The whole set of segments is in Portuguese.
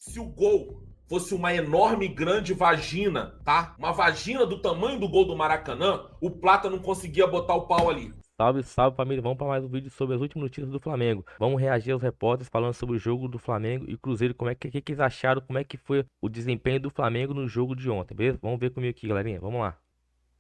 Se o gol fosse uma enorme grande vagina, tá? Uma vagina do tamanho do gol do Maracanã, o Plata não conseguia botar o pau ali. Salve, salve família, vamos para mais um vídeo sobre as últimas notícias do Flamengo. Vamos reagir aos repórteres falando sobre o jogo do Flamengo e Cruzeiro, que eles acharam, como é que foi o desempenho do Flamengo no jogo de ontem, beleza? Vamos ver comigo aqui, galerinha, vamos lá.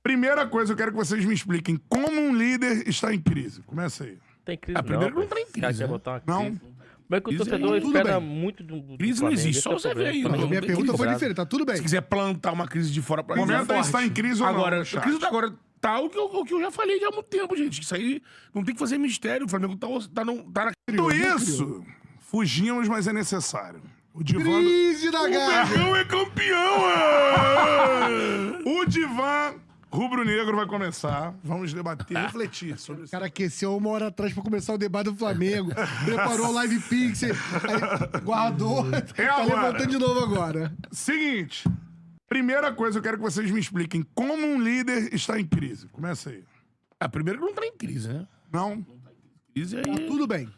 Primeira coisa, eu quero que vocês me expliquem como um líder está em crise. Começa aí. Tem crise primeiro não, não tá em esse cara crise, quer né? botar uma Não. crise. Como é que o Crise torcedor aí, tudo espera bem. muito do Crise não Flamengo? existe, Esse só é o você ver problema. aí. Flamengo Não, Minha tem pergunta foi equilibrado. diferente, tá tudo bem. Se quiser plantar uma crise de fora pra dentro, Comenta aí se tá em crise ou não, Agora, no a chat. crise agora tá o que eu já falei há muito tempo, gente. Isso aí não tem que fazer mistério. O Flamengo tá na... Tudo isso, fugimos, mas é necessário. O Divan... Crise da Gávea! Mengão é campeão! É! O Divan rubro-negro vai começar. Vamos debater, refletir sobre O isso. cara aqueceu 1 hora atrás pra começar o debate do Flamengo. Preparou o Live Pixel, aí guardou. Tá agora. levantando de novo agora. Seguinte, primeira coisa, eu quero que vocês me expliquem como um líder está em crise. Começa aí. Primeiro que não tá em crise, né? Não? Crise aí... Tá tudo bem.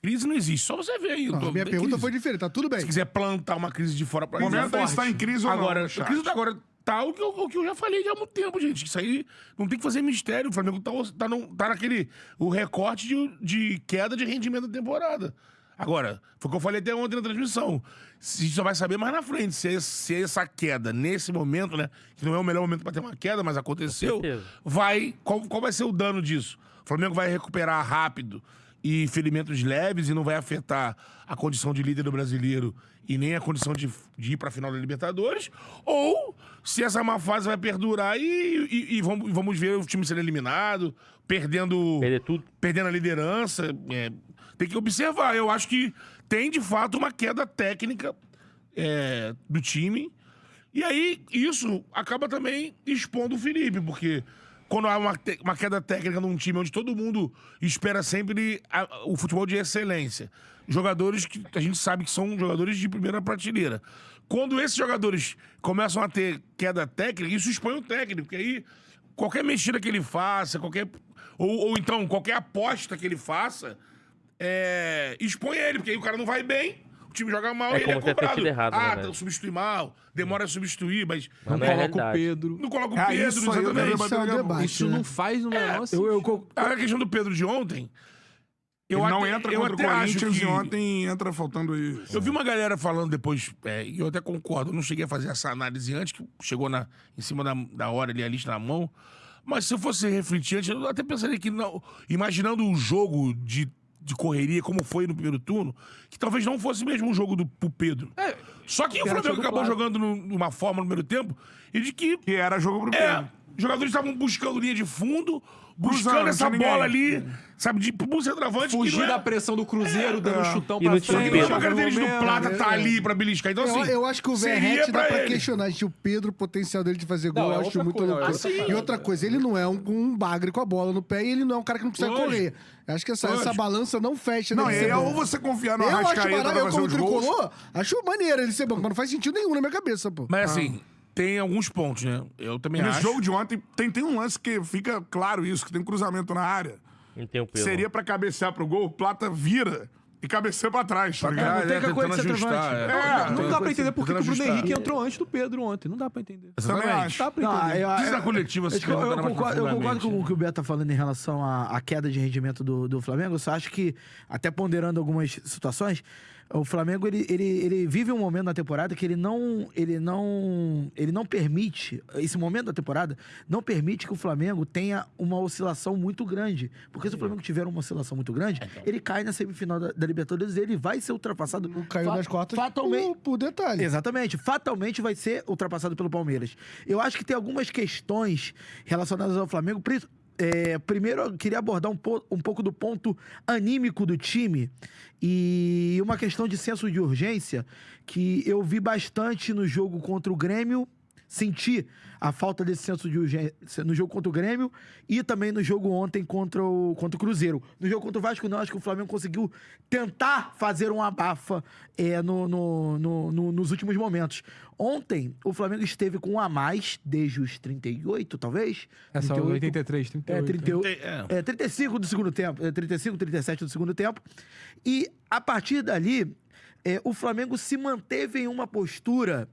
Crise não existe, só você ver aí. Não, minha Tem pergunta crise. foi diferente, tá tudo bem. Se quiser plantar uma crise de fora pra dentro, Comenta aí se tá em crise ou não, Agora, no a chat. crise agora tá o que eu já falei há muito tempo, gente. Isso aí não tem que fazer mistério. O Flamengo tá naquele... O recorte de queda de rendimento da temporada. Agora, foi o que eu falei até ontem na transmissão. A gente só vai saber mais na frente se essa queda, nesse momento, né? Que não é o melhor momento pra ter uma queda, mas aconteceu. certeza. Qual vai ser o dano disso? O Flamengo vai recuperar rápido e ferimentos leves e não vai afetar a condição de líder do brasileiro e nem a condição de ir pra final da Libertadores, ou se essa má fase vai perdurar e vamos ver o time sendo eliminado, perdendo Perder tudo. a liderança. Tem que observar. Eu acho que tem, de fato, uma queda técnica do time. E aí, isso acaba também expondo o Felipe, porque quando há uma queda técnica num time onde todo mundo espera sempre o futebol de excelência, jogadores que a gente sabe que são jogadores de primeira prateleira. Quando esses jogadores começam a ter queda técnica, isso expõe o técnico, porque aí qualquer mexida que ele faça, ou então qualquer aposta que ele faça, expõe ele, porque aí o cara não vai bem, o time joga mal e ele é como ter cobrado. sentido errado, né, velho? Substitui mal, demora a substituir, mas Mas não é Coloca o realidade. Pedro. não coloca o É, Pedro, isso aí eu exatamente. quero Isso é um debate, Isso né? não faz no menor sentido. A questão do Pedro de ontem, Ele não entra eu contra o até acho Corinthians que... e ontem entra faltando isso. Eu vi uma galera falando depois, e eu até concordo, eu não cheguei a fazer essa análise antes, que chegou em cima da hora ali, a lista na mão, mas se eu fosse refletir antes, eu até pensaria que, não, imaginando o jogo de correria, como foi no primeiro turno, que talvez não fosse mesmo um jogo pro Pedro. Só que o Flamengo acabou jogando numa forma no primeiro tempo, e de que Que era jogo pro Pedro. jogadores estavam buscando linha de fundo, buscando Cruzando, essa não tinha bola ninguém. ali, sabe, de pro centroavante. Fugir que não da pressão do Cruzeiro, dando um chutão E pra não tinha frente. Pedro. a jogando característica do momento. Plata tá ali pra beliscar. Então, assim, Eu acho que o seria Verratti dá pra ele. questionar. O Pedro, o potencial dele de fazer gol, Não, é eu acho outra muito coisa, louco. é outra E outra coisa, ele não é um bagre com a bola no pé e ele não é um cara que não precisa Lógico. correr. Eu acho que essa Lógico. balança não fecha. Não, dele e ser aí bom. ou você confiar no Eu acho Arrascaeta barato, pra eu fazer como os gols. tricolor, acho maneiro ele ser bom, mas não faz sentido nenhum na minha cabeça, pô. Mas assim, tem alguns pontos, né? Eu também Nesse acho. jogo de ontem, tem um lance que fica claro isso, que tem um cruzamento na área. Não tem o Pedro. Seria pra cabecear pro gol, o Plata vira e cabeceia pra trás, tá ligado? Não tem que coisa de tentando centroavante. ajustar, Não dá pra entender por que o tentando Bruno ajustar. Henrique entrou antes do Pedro ontem. Não dá pra entender. Também acho. Dá pra entender. Diz na coletiva se Eu perguntar mais concordo profundamente. com o que o Beto tá falando em relação à queda de rendimento do Flamengo. Eu só acho que, até ponderando algumas situações, o Flamengo ele vive um momento na temporada que ele não permite, esse momento da temporada, não permite que o Flamengo tenha uma oscilação muito grande. Porque se o Flamengo tiver uma oscilação muito grande, ele cai na semifinal da Libertadores e ele vai ser ultrapassado. Não caiu nas quartas fatalmente. por detalhe. Exatamente. Fatalmente vai ser ultrapassado pelo Palmeiras. Eu acho que tem algumas questões relacionadas ao Flamengo. Primeiro, eu queria abordar um pouco do ponto anímico do time e uma questão de senso de urgência que eu vi bastante no jogo contra o Grêmio. Senti a falta desse senso de urgência no jogo contra o Grêmio e também no jogo ontem contra o Cruzeiro. No jogo contra o Vasco, não. Acho que o Flamengo conseguiu tentar fazer um abafa nos últimos momentos. Ontem, o Flamengo esteve com um a mais, desde os 38, talvez. Essa 38. 83, 38. 35 do segundo tempo. 35, 37 do segundo tempo. E, a partir dali, o Flamengo se manteve em uma postura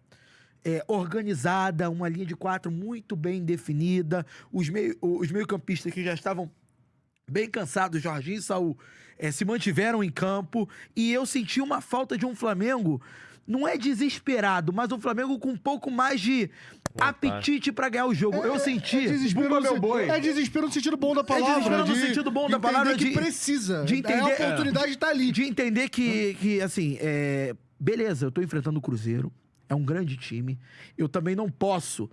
organizada, uma linha de 4 muito bem definida, os meio-campistas que já estavam bem cansados, Jorginho e Saul, se mantiveram em campo, e eu senti uma falta de um Flamengo, não é desesperado, mas um Flamengo com um pouco mais de apetite pra ganhar o jogo. Eu senti... É desespero no sentido bom da palavra. desespero no sentido bom da palavra, que precisa. de entender, a oportunidade tá ali. De entender que assim, beleza, eu tô enfrentando o Cruzeiro, é um grande time. Eu também não posso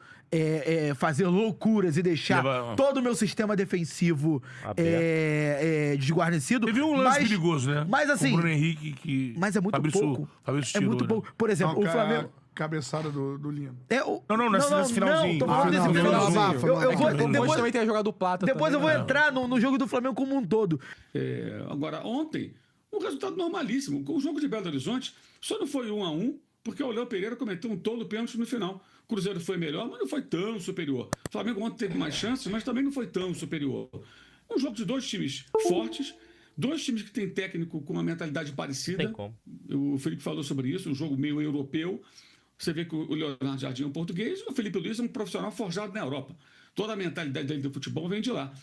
fazer loucuras e deixar todo o meu sistema defensivo desguarnecido. Teve um lance perigoso, né? Mas assim... Com o Bruno Henrique que... Mas é muito pouco. Fabrício É tirou, muito né? pouco. Por exemplo, o Flamengo... Cabeçada do Lino. Não, nesse finalzinho. Tô falando desse finalzinho. Eu vou... Depois também tem a jogada do Plata. Depois eu vou entrar no jogo do Flamengo como um todo. Agora, ontem, um resultado normalíssimo. O jogo de Belo Horizonte só não foi 1-1, porque o Léo Pereira cometeu um tolo pênalti no final. O Cruzeiro foi melhor, mas não foi tão superior. O Flamengo ontem teve mais chances, mas também não foi tão superior. Um jogo de 2 times fortes, 2 times que têm técnico com uma mentalidade parecida. Tem como. O Felipe falou sobre isso, um jogo meio europeu. Você vê que o Leonardo Jardim é um português e o Felipe Luiz é um profissional forjado na Europa. Toda a mentalidade dele do futebol vem de lá.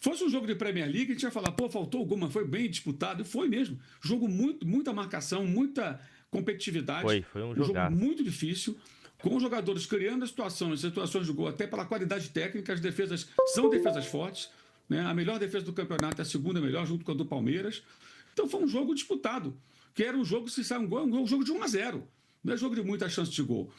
Fosse um jogo de Premier League, a gente ia falar, faltou alguma, foi bem disputado. E foi mesmo. Jogo muita marcação, muita competitividade. Foi um jogo jogaço. muito difícil, com os jogadores criando situações de gol, até pela qualidade técnica, as defesas são defesas fortes, né? A melhor defesa do campeonato é a segunda melhor, junto com a do Palmeiras. Então foi um jogo disputado, que era um jogo, se sai um gol, é um jogo de 1-0, não é jogo de muita chance de gol.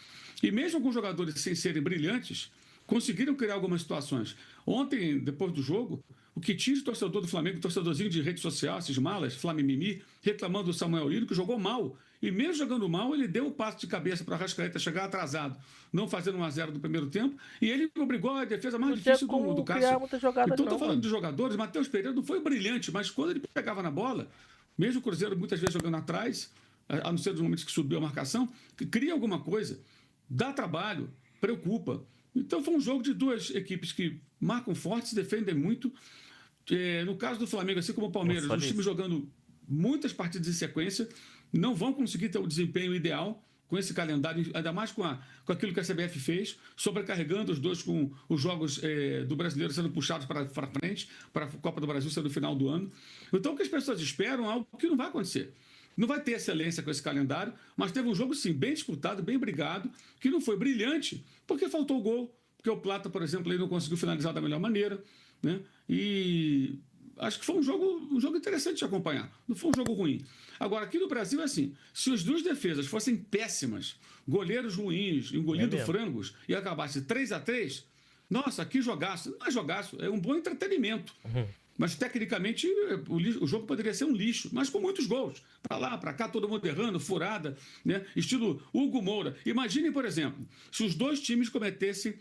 E mesmo com jogadores sem serem brilhantes, conseguiram criar algumas situações. Ontem, depois do jogo, o que tinha de torcedor do Flamengo, torcedorzinho de rede social, esses malas, Flamimimi, reclamando do Samuel Lino, que jogou mal. E mesmo jogando mal, ele deu o passo de cabeça para a Arrascaeta chegar atrasado, não fazendo 1-0 no primeiro tempo, e ele obrigou a defesa mais difícil do Cássio. Então, estou falando de jogadores, Matheus Pereira não foi brilhante, mas quando ele pegava na bola, mesmo o Cruzeiro muitas vezes jogando atrás, a não ser dos momentos que subiu a marcação, que cria alguma coisa, dá trabalho, preocupa. Então foi um jogo de 2 equipes que marcam forte, se defendem muito. No caso do Flamengo, assim como o Palmeiras, os times jogando muitas partidas em sequência, não vão conseguir ter o desempenho ideal com esse calendário, ainda mais com aquilo que a CBF fez, sobrecarregando os dois com os jogos do brasileiro sendo puxados para frente, para a Copa do Brasil ser no final do ano. Então o que as pessoas esperam é algo que não vai acontecer. Não vai ter excelência com esse calendário, mas teve um jogo, sim, bem disputado, bem brigado, que não foi brilhante, porque faltou gol, porque o Plata, por exemplo, ele não conseguiu finalizar da melhor maneira, né? E acho que foi um jogo interessante de acompanhar, não foi um jogo ruim. Agora, aqui no Brasil é assim, se as 2 defesas fossem péssimas, goleiros ruins, engolindo frangos, e acabasse 3-3, nossa, que jogaço. Não é jogaço, é um bom entretenimento. Mas, tecnicamente, o jogo poderia ser um lixo, mas com muitos gols. Para lá, para cá, todo mundo errando, furada, né? Estilo Hugo Moura. Imaginem, por exemplo, se os 2 times cometessem,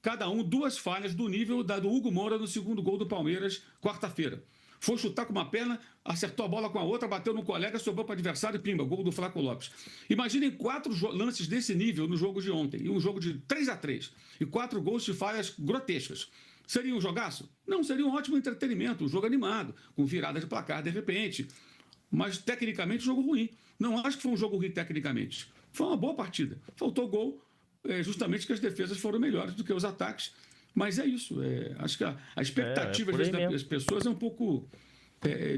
cada um, 2 falhas do nível do Hugo Moura no segundo gol do Palmeiras, quarta-feira. Foi chutar com uma perna, acertou a bola com a outra, bateu no colega, sobrou para o adversário e pimba, gol do Flaco Lopes. Imaginem 4 lances desse nível no jogo de ontem, e um jogo de 3-3, e 4 gols de falhas grotescas. Seria um jogaço? Não, seria um ótimo entretenimento, um jogo animado, com virada de placar de repente. Mas, tecnicamente, jogo ruim. Não acho que foi um jogo ruim tecnicamente. Foi uma boa partida. Faltou gol, justamente que as defesas foram melhores do que os ataques. Mas é isso. Acho que a expectativa das pessoas é um pouco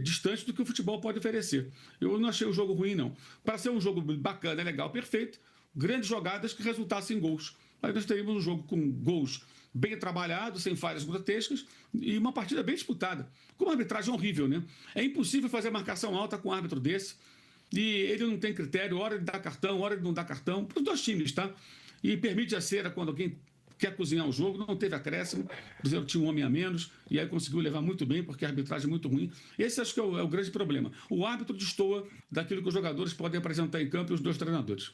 distante do que o futebol pode oferecer. Eu não achei o jogo ruim, não. Para ser um jogo bacana, legal, perfeito, grandes jogadas que resultassem em gols. Aí nós teríamos um jogo com gols bem trabalhado, sem falhas grotescas, e uma partida bem disputada, com uma arbitragem horrível, né? É impossível fazer marcação alta com um árbitro desse, e ele não tem critério, hora de dar cartão, hora de não dar cartão, para os 2 times, tá? E permite a cera quando alguém quer cozinhar o jogo, não teve acréscimo, o Cruzeiro tinha um homem a menos, e aí conseguiu levar muito bem, porque a arbitragem é muito ruim. Esse acho que é o grande problema. O árbitro destoa daquilo que os jogadores podem apresentar em campo e os 2 treinadores.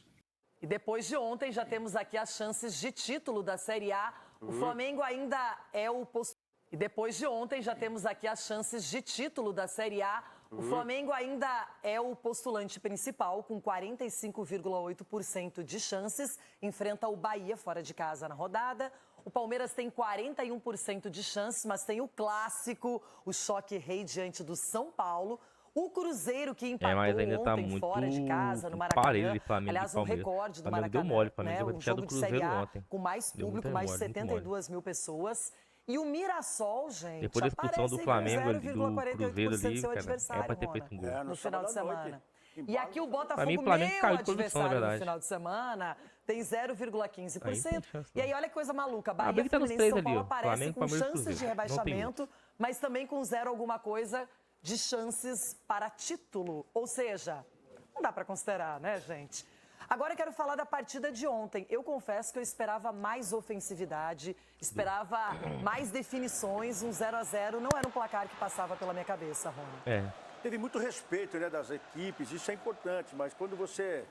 E depois de ontem, já temos aqui as chances de título da Série A. O Flamengo ainda é o E depois de ontem, já temos aqui as chances de título da Série A. O Flamengo ainda é o postulante principal, com 45,8% de chances. Enfrenta o Bahia fora de casa na rodada. O Palmeiras tem 41% de chances, mas tem o clássico, o choque rei diante do São Paulo. O Cruzeiro que empatou mas ainda tá ontem muito fora de casa, no parelho Maracanã. de Flamengo e Aliás, um Palmeiras. recorde do Flamengo deu Maracanã. mole, Flamengo né? deu Um baixada jogo do de Série Cruzeiro A ontem. com mais Deu público, muito mais de mole, muito mole. 72 mil pessoas. E o Mirassol, gente, Depois da expulsão do aparece Flamengo com ali, do Cruzeiro 0,48% ali, seu cara, adversário, é pra ter Rona, feito um gol. no final de semana. E Embalo aqui o no Botafogo, Pra mim, o Flamengo meu caiu de produção, na adversário no verdade. final de semana, tem 0,15%. Aí não tem chance, E aí, olha que coisa maluca. A Bahia, briga tá nos Fluminense e três São ali, Paulo ó. aparecem Flamengo, com Palmeiras e chances de Cruzeiro. Não tem rebaixamento, mas também com 0 alguma coisa de chances para título. Ou seja, não dá para considerar, né, gente? Agora eu quero falar da partida de ontem. Eu confesso que eu esperava mais ofensividade, esperava mais definições. Um 0-0 não era um placar que passava pela minha cabeça, Rony. Teve muito respeito, né, das equipes, isso é importante, mas quando você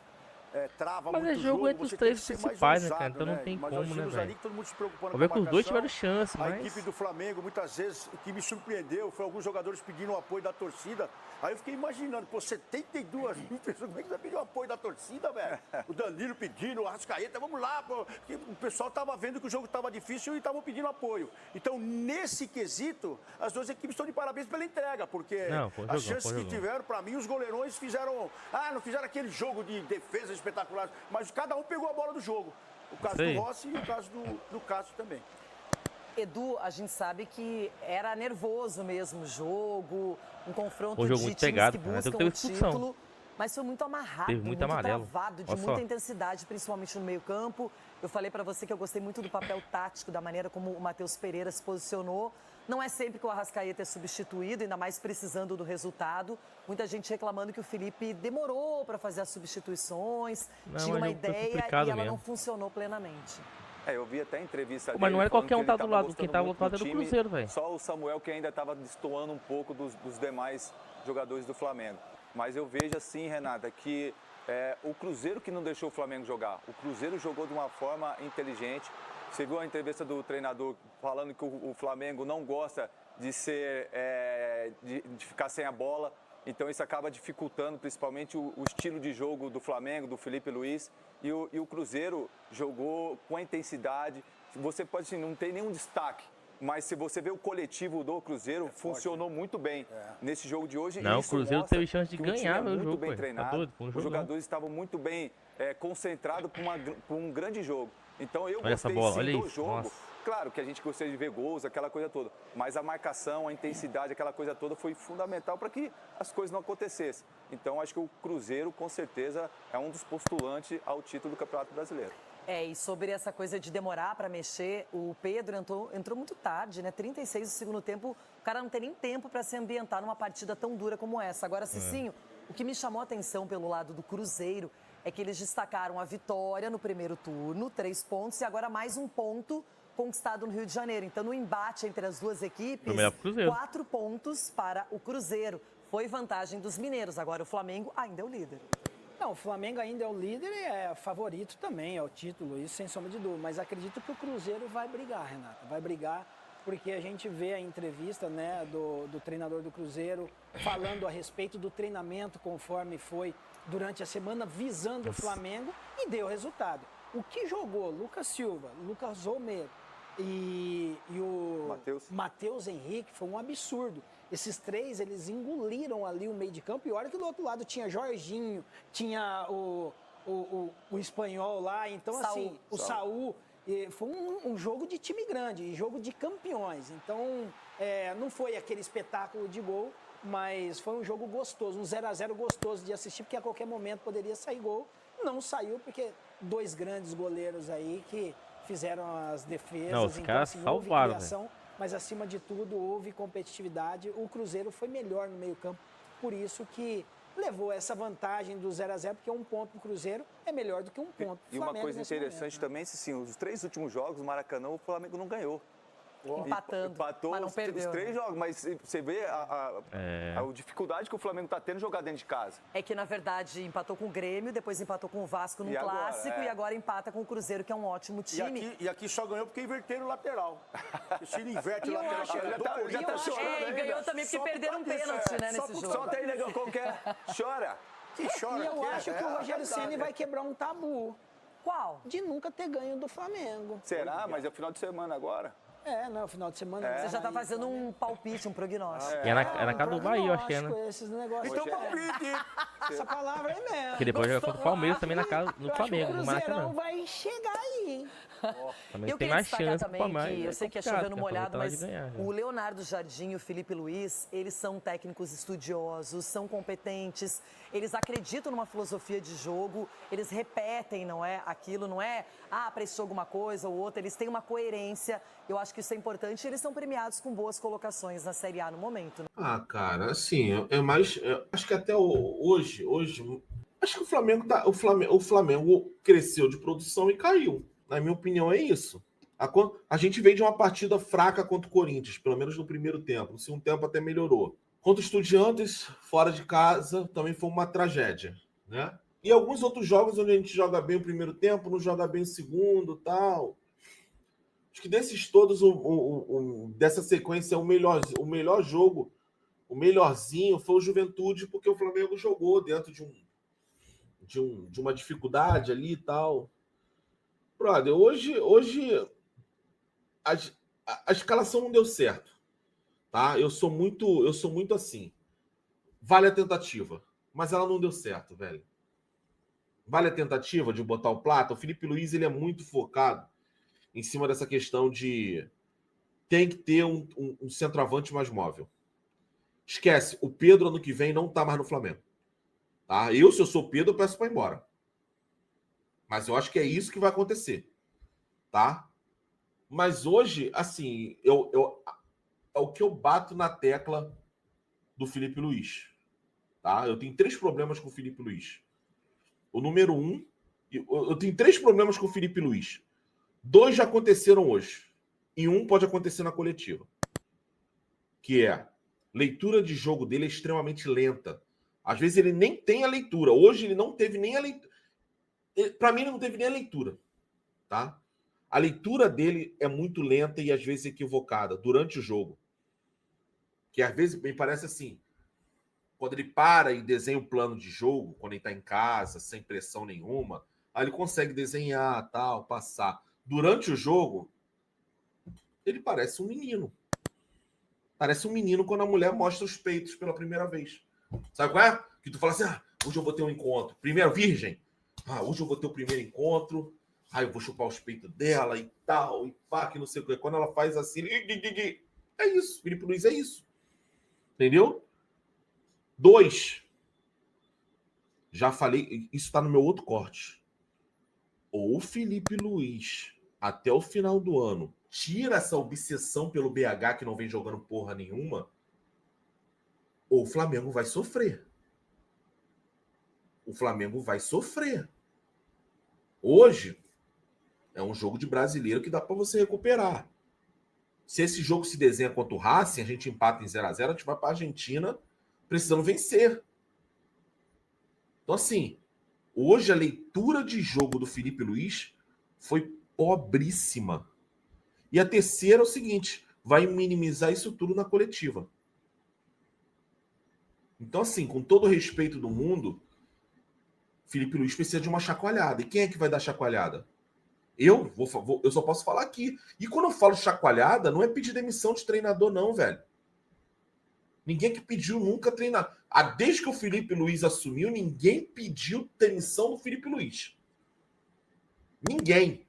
trava Mas muito é jogo entre você os tem três que ser mais principais, né, ousado, cara? Então não tem mas como, nós né, vimos velho? ali que todo mundo se preocupando Vou ver com que a os dois marcação. tiveram chance, A mas... equipe do Flamengo, muitas vezes, o que me surpreendeu foi alguns jogadores pedindo o apoio da torcida. Aí eu fiquei imaginando, pô, 72 mil pessoas, como é que vai pedir o apoio da torcida, velho? O Danilo pedindo, o Arrascaeta, vamos lá, pô. Porque o pessoal tava vendo que o jogo tava difícil e estavam pedindo apoio. Então, nesse quesito, as duas equipes estão de parabéns pela entrega, porque as chances que tiveram, pra mim, os goleirões fizeram... não fizeram aquele jogo de defesa espetacular, mas cada um pegou a bola do jogo. O caso do Rossi e o caso do Cássio também. Edu, a gente sabe que era nervoso mesmo o jogo, um confronto Um jogo de muito times pegado, que né? buscam Teve o expulsão. título, mas foi muito amarrado, Teve muito muito amarelo. travado, de Olha muita só. intensidade, principalmente no meio-campo. Eu falei pra você que eu gostei muito do papel tático, da maneira como o Matheus Pereira se posicionou. Não é sempre que o Arrascaeta é substituído, ainda mais precisando do resultado. Muita gente reclamando que o Felipe demorou para fazer as substituições, tinha uma ideia e ela não funcionou plenamente. Eu vi até a entrevista dele. Mas não era qualquer um que ele tá do tava lado, quem gostando tava muito do lado do era o time, Cruzeiro, velho. Só o Samuel que ainda estava destoando um pouco dos demais jogadores do Flamengo. Mas eu vejo assim, Renata, que o Cruzeiro que não deixou o Flamengo jogar. O Cruzeiro jogou de uma forma inteligente. Você viu a entrevista do treinador falando que o Flamengo não gosta de ser de ficar sem a bola. Então isso acaba dificultando principalmente o estilo de jogo do Flamengo, do Felipe Luiz. E o Cruzeiro jogou com a intensidade. Você pode, assim, não ter nenhum destaque, mas se você vê o coletivo do Cruzeiro, funcionou muito bem nesse jogo de hoje. Não, e isso o Cruzeiro mostra teve chance de que o time ganhar é o muito jogo, bem pô. treinado. Tá doido? Foi um Os jogão. jogadores estavam muito bem concentrados para um grande jogo. Então eu Olha essa gostei bola, sim olha do isso, jogo. nossa. Claro que a gente gostaria de ver gols, aquela coisa toda. Mas a marcação, a intensidade, aquela coisa toda foi fundamental para que as coisas não acontecessem. Então acho que o Cruzeiro, com certeza, é um dos postulantes ao título do Campeonato Brasileiro. E sobre essa coisa de demorar para mexer, o Pedro entrou muito tarde, né? 36 do segundo tempo, o cara não tem nem tempo para se ambientar numa partida tão dura como essa. Agora, Cicinho, o que me chamou a atenção pelo lado do Cruzeiro é que eles destacaram a vitória no primeiro turno, 3 pontos, e agora mais um ponto conquistado no Rio de Janeiro. Então, no embate entre as duas equipes, 4 pontos para o Cruzeiro. Foi vantagem dos mineiros. Agora o Flamengo ainda é o líder. Não, o Flamengo ainda é o líder e é favorito também ao título, isso sem sombra de dúvida. Mas acredito que o Cruzeiro vai brigar, Renata. Vai brigar porque a gente vê a entrevista, né, do treinador do Cruzeiro falando a respeito do treinamento conforme foi durante a semana, visando o Flamengo e deu resultado. O que jogou Lucas Silva, Lucas Romero e o Matheus Henrique foi um absurdo. Esses três, eles engoliram ali o meio de campo. E olha que do outro lado tinha Jorginho, tinha o espanhol lá. Então, assim, o Saul. Foi um jogo de time grande, jogo de campeões. Então, não foi aquele espetáculo de gol, mas foi um jogo gostoso, um 0-0 gostoso de assistir, porque a qualquer momento poderia sair gol. Não saiu, porque 2 grandes goleiros aí que fizeram as defesas. Não, os então, caras assim, salvaram, houve criação, mas acima de tudo houve competitividade. O Cruzeiro foi melhor no meio-campo, por isso que levou essa vantagem do 0-0, porque 1 ponto pro Cruzeiro é melhor do que 1 ponto pro E uma Flamengo coisa nesse interessante momento, também, sim, os 3 últimos jogos no Maracanã, o Flamengo não ganhou. Empatando, Empatou mas não os perdeu. 3 jogos, mas você vê a dificuldade que o Flamengo está tendo jogar dentro de casa. É que, na verdade, empatou com o Grêmio, depois empatou com o Vasco no E agora, Clássico e agora empata com o Cruzeiro, que é um ótimo time. E aqui só ganhou porque inverteram o lateral. Se ele inverte o lateral, já tá chorando e ganhou também porque perderam um pênalti, né, nesse jogo. Solta aí, negão, qualquer. Chora. Que chora. E eu acho que o Rogério Ceni vai quebrar um tabu. Qual? De nunca ter ganho do Flamengo. Será? Mas é o final de semana agora. Não, final de semana. Você já tá fazendo um palpite, um prognóstico. É na casa do Bahia, eu acho que é, né? Esses negócios. Então, palpite. Essa palavra aí mesmo. Porque depois joga contra o Palmeiras também na casa do Eu acho que Flamengo, o no Cruzeirão Maracanã. vai chegar aí, hein? Também Eu tem queria mais destacar chance também pro Palmeiras. que eu sei que é complicado, chovendo né? molhado, Aproveitar mas de ganhar, né? o Leonardo Jardim e o Felipe Luiz, eles são técnicos estudiosos, são competentes, eles acreditam numa filosofia de jogo, eles repetem, não é? Aquilo não é, prestou alguma coisa ou outra, eles têm uma coerência. Eu acho que isso é importante e eles são premiados com boas colocações na Série A no momento. Né? Cara, assim, é mais. Acho que até hoje. Acho que o Flamengo cresceu de produção e caiu. Na minha opinião, é isso. A gente veio de uma partida fraca contra o Corinthians, pelo menos no primeiro tempo. No segundo tempo até melhorou. Contra o Estudiantes, fora de casa, também foi uma tragédia, né? E alguns outros jogos onde a gente joga bem o primeiro tempo, não joga bem o segundo, tal. Acho que desses todos, dessa sequência, o melhor jogo, o melhorzinho foi o Juventude, porque o Flamengo jogou dentro de uma dificuldade ali e tal. Brother, hoje a escalação não deu certo, tá? Eu sou muito assim. Vale a tentativa, mas ela não deu certo, velho. Vale a tentativa de botar o Plata. O Felipe Luiz, ele é muito focado em cima dessa questão de tem que ter um centroavante mais móvel. Esquece, o Pedro ano que vem não tá mais no Flamengo. Tá? Se eu sou o Pedro, eu peço para ir embora. Mas eu acho que é isso que vai acontecer. Tá? Mas hoje, assim, é o que eu bato na tecla do Felipe Luiz. Tá? Eu tenho 3 problemas com o Felipe Luiz. O número 1, eu tenho 3 problemas com o Felipe Luiz. 2 já aconteceram hoje. E 1 pode acontecer na coletiva. Que é, leitura de jogo dele é extremamente lenta. Às vezes ele nem tem a leitura. Hoje ele não teve nem a leitura. Para mim, ele não teve nem a leitura. Tá? A leitura dele é muito lenta e às vezes equivocada durante o jogo. Que às vezes me parece assim, quando ele para e desenha o plano de jogo, quando ele está em casa, sem pressão nenhuma, aí ele consegue desenhar, tal, passar. Durante o jogo, ele parece um menino. Parece um menino quando a mulher mostra os peitos pela primeira vez. Sabe qual é? Que tu fala assim, hoje eu vou ter um encontro. Primeiro, virgem. Hoje eu vou ter o primeiro encontro. Eu vou chupar os peitos dela e tal, e pá, que não sei o que. Quando ela faz assim, é isso. Felipe Luiz é isso. Entendeu? 2. Já falei, isso tá no meu outro corte. Ou o Felipe Luiz, até o final do ano, tira essa obsessão pelo BH que não vem jogando porra nenhuma, ou o Flamengo vai sofrer. O Flamengo vai sofrer. Hoje é um jogo de brasileiro que dá para você recuperar. Se esse jogo se desenha contra o Racing, a gente empata em 0-0, a gente vai para a Argentina precisando vencer. Então, assim, hoje a leitura de jogo do Felipe Luiz foi pobríssima. E a terceira é o seguinte, vai minimizar isso tudo na coletiva. Então, assim, com todo o respeito do mundo, Felipe Luiz precisa de uma chacoalhada. E quem é que vai dar chacoalhada? Eu só posso falar aqui. E quando eu falo chacoalhada, não é pedir demissão de treinador, não, velho. Ninguém que pediu nunca treinar. Desde que o Felipe Luiz assumiu, ninguém pediu demissão do Felipe Luiz. Ninguém.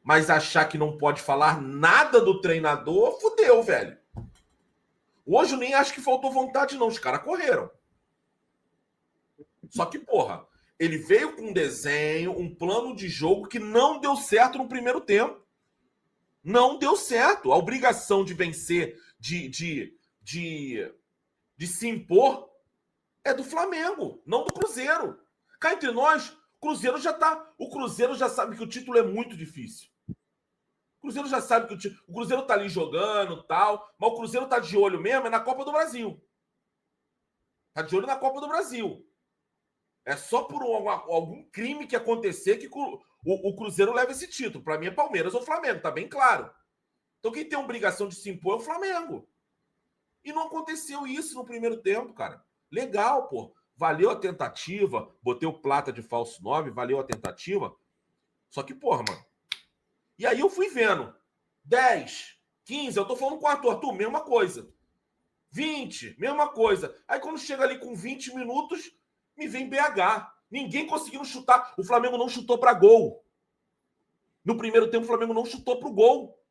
Mas achar que não pode falar nada do treinador, fudeu, velho. Hoje eu nem acho que faltou vontade, não. Os caras correram. Só que, porra, ele veio com um desenho, um plano de jogo que não deu certo no primeiro tempo. Não deu certo. A obrigação de vencer, de se impor, é do Flamengo, não do Cruzeiro. Cá entre nós, o Cruzeiro já sabe que o título é muito difícil. O Cruzeiro já sabe que o Cruzeiro tá ali jogando e tal, mas o Cruzeiro tá de olho mesmo na Copa do Brasil. Tá de olho na Copa do Brasil. É só por algum crime que acontecer que o Cruzeiro leva esse título. Para mim é Palmeiras ou Flamengo, tá bem claro. Então quem tem a obrigação de se impor é o Flamengo. E não aconteceu isso no primeiro tempo, cara. Legal, pô. Valeu a tentativa. Botei o Plata de falso 9, valeu a tentativa. Só que, porra, mano. E aí eu fui vendo. 10, 15, eu tô falando com o Arthur, mesma coisa. 20, mesma coisa. Aí quando chega ali com 20 minutos, me vem BH. Ninguém conseguindo chutar. O Flamengo não chutou para gol. No primeiro tempo, o Flamengo não chutou para o gol.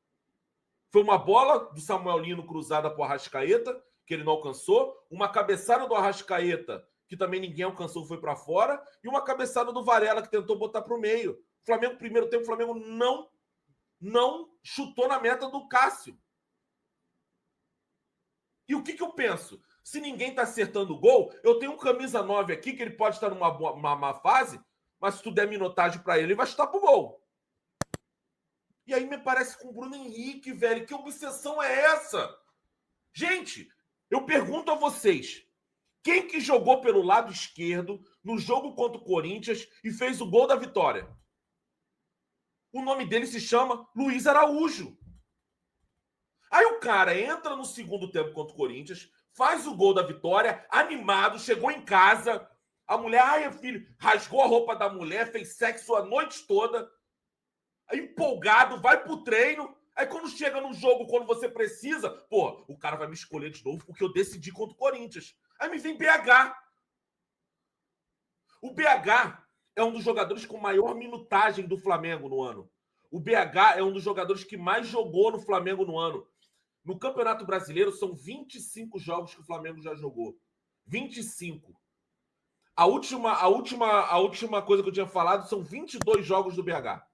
Foi uma bola do Samuel Lino cruzada para o Arrascaeta, que ele não alcançou. Uma cabeçada do Arrascaeta, que também ninguém alcançou, foi para fora. E uma cabeçada do Varela, que tentou botar para o meio. O Flamengo, primeiro tempo, o Flamengo não chutou na meta do Cássio. E o que eu penso? Se ninguém está acertando o gol, eu tenho um camisa 9 aqui, que ele pode estar numa má fase, mas se tu der minutagem para ele vai chutar pro gol. E aí me parece com o Bruno Henrique, velho. Que obsessão é essa? Gente, eu pergunto a vocês. Quem que jogou pelo lado esquerdo no jogo contra o Corinthians e fez o gol da vitória? O nome dele se chama Luiz Araújo. Aí o cara entra no segundo tempo contra o Corinthians, faz o gol da vitória, animado, chegou em casa. A mulher, ai, filho, rasgou a roupa da mulher, fez sexo a noite toda. Empolgado, vai pro treino. Aí quando chega no jogo, quando você precisa, pô, o cara vai me escolher de novo porque eu decidi contra o Corinthians. Aí me vem BH. O BH é um dos jogadores com maior minutagem do Flamengo no ano. O BH é um dos jogadores que mais jogou no Flamengo no ano. No Campeonato Brasileiro, são 25 jogos que o Flamengo já jogou. 25. A última coisa que eu tinha falado são 22 jogos do BH.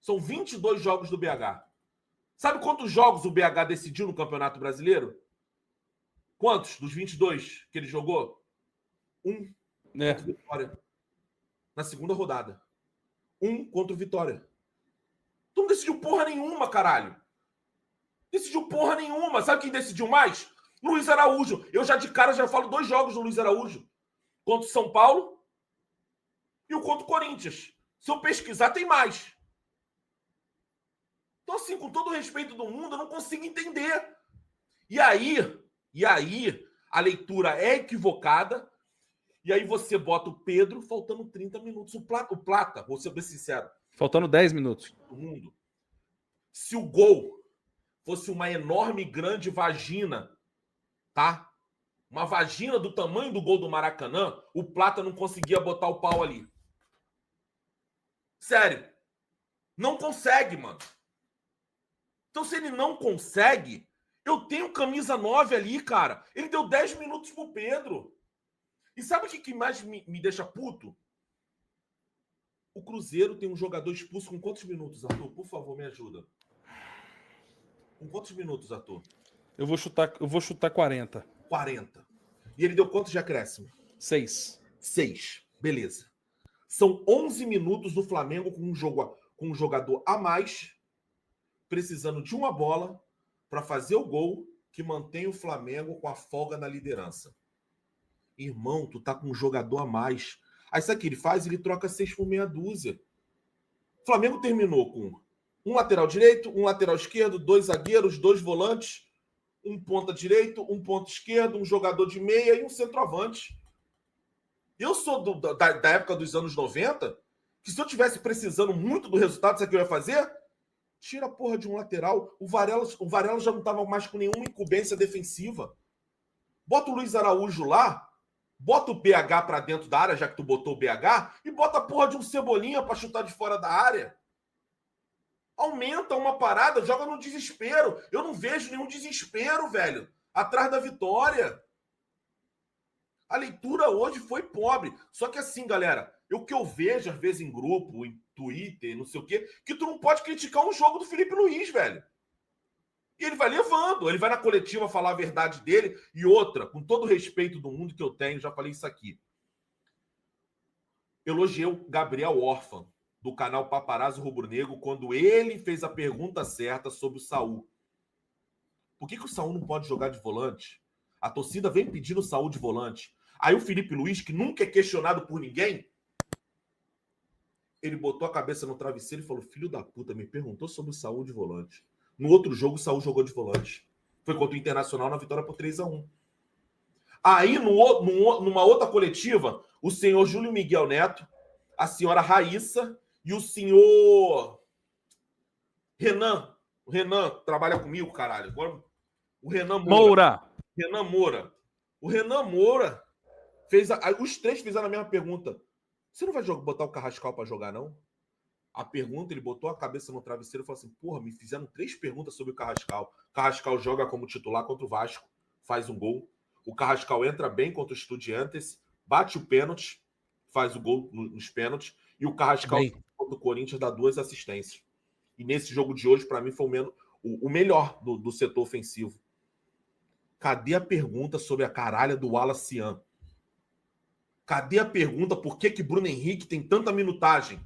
São 22 jogos do BH. Sabe quantos jogos o BH decidiu no Campeonato Brasileiro? Quantos dos 22 que ele jogou? 1 contra o Vitória. Na segunda rodada. 1 contra o Vitória. Tu não decidiu porra nenhuma, caralho. Decidiu porra nenhuma. Sabe quem decidiu mais? Luiz Araújo. Eu já de cara já falo 2 jogos do Luiz Araújo. Contra o São Paulo e o contra o Corinthians. Se eu pesquisar, tem mais. Então, assim, com todo o respeito do mundo, eu não consigo entender. E aí, a leitura é equivocada. E aí você bota o Pedro faltando 30 minutos. O Plata, vou ser bem sincero. Faltando 10 minutos. Do mundo. Se o gol fosse uma enorme, grande vagina, tá? Uma vagina do tamanho do gol do Maracanã, o Plata não conseguia botar o pau ali. Sério. Não consegue, mano. Então, se ele não consegue, eu tenho camisa 9 ali, cara. Ele deu 10 minutos pro Pedro. E sabe o que mais me deixa puto? O Cruzeiro tem um jogador expulso com quantos minutos, Arthur? Por favor, me ajuda. Com quantos minutos, Arthur? Eu vou chutar 40. 40. E ele deu quantos de acréscimo? 6. 6. Beleza. São 11 minutos do Flamengo com um jogador a mais, precisando de uma bola para fazer o gol que mantém o Flamengo com a folga na liderança. Irmão, tu tá com um jogador a mais. Aí sabe o que ele faz? Ele troca 6 por meia dúzia. O Flamengo terminou com um lateral direito, um lateral esquerdo, 2 zagueiros, 2 volantes, um ponta direito, um ponta esquerdo, um jogador de meia e um centroavante. Eu sou da época dos anos 90, que se eu tivesse precisando muito do resultado, sabe o que eu ia fazer? Tira a porra de um lateral. O Varela já não estava mais com nenhuma incumbência defensiva. Bota o Luiz Araújo lá, bota o BH para dentro da área, já que tu botou o BH, e bota a porra de um Cebolinha para chutar de fora da área. Aumenta uma parada, joga no desespero. Eu não vejo nenhum desespero, velho, atrás da vitória. A leitura hoje foi pobre. Só que assim, galera, o que eu vejo às vezes em grupo, em Twitter, não sei o quê, que tu não pode criticar um jogo do Felipe Luiz, velho. E ele vai levando, ele vai na coletiva falar a verdade dele. E outra, com todo o respeito do mundo que eu tenho, já falei isso aqui. Elogiei o Gabriel Orfan, do canal Paparazzo Rubro-Negro, quando ele fez a pergunta certa sobre o Saul. Por que o Saul não pode jogar de volante? A torcida vem pedindo o Saul de volante. Aí o Felipe Luiz, que nunca é questionado por ninguém, ele botou a cabeça no travesseiro e falou: filho da puta, me perguntou sobre o Saul de volante. No outro jogo, o Saul jogou de volante. Foi contra o Internacional na vitória por 3-1. Aí, numa outra coletiva, o senhor Júlio Miguel Neto, a senhora Raíssa e o senhor Renan, O Renan trabalha comigo, caralho. Agora, o Renan Moura. Renan Moura. O Renan Moura fez. Os três fizeram a mesma pergunta. Você não vai botar o Carrascal pra jogar, não? A pergunta, ele botou a cabeça no travesseiro e falou assim: porra, me fizeram 3 perguntas sobre o Carrascal. Carrascal joga como titular contra o Vasco, faz um gol. O Carrascal entra bem contra o Estudiantes, bate o pênalti, faz o gol nos pênaltis. E o Carrascal contra o Corinthians dá 2 assistências. E nesse jogo de hoje, para mim, foi o melhor do setor ofensivo. Cadê a pergunta sobre a caralha do Wallace-An? Cadê a pergunta por que Bruno Henrique tem tanta minutagem?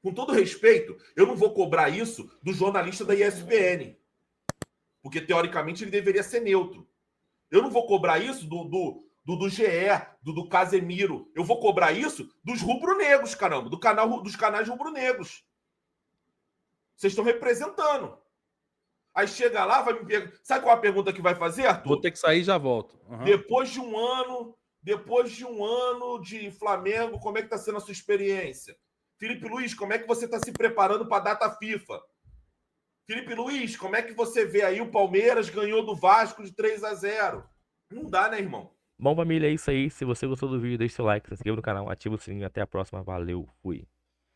Com todo respeito, eu não vou cobrar isso do jornalista da ESPN. Porque, teoricamente, ele deveria ser neutro. Eu não vou cobrar isso do GE, do Casemiro. Eu vou cobrar isso dos rubro-negros, caramba. Dos canais rubro-negros. Vocês estão representando. Aí chega lá, vai me perguntar. Sabe qual é a pergunta que vai fazer, Arthur? Vou ter que sair e já volto. Uhum. Depois de um ano de Flamengo, como é que está sendo a sua experiência? Felipe Luiz, como é que você está se preparando para a data FIFA? Felipe Luiz, como é que você vê aí o Palmeiras ganhou do Vasco de 3-0? Não dá, né, irmão? Bom, família, é isso aí. Se você gostou do vídeo, deixe seu like, se inscreva no canal, ativa o sininho. Até a próxima. Valeu, fui.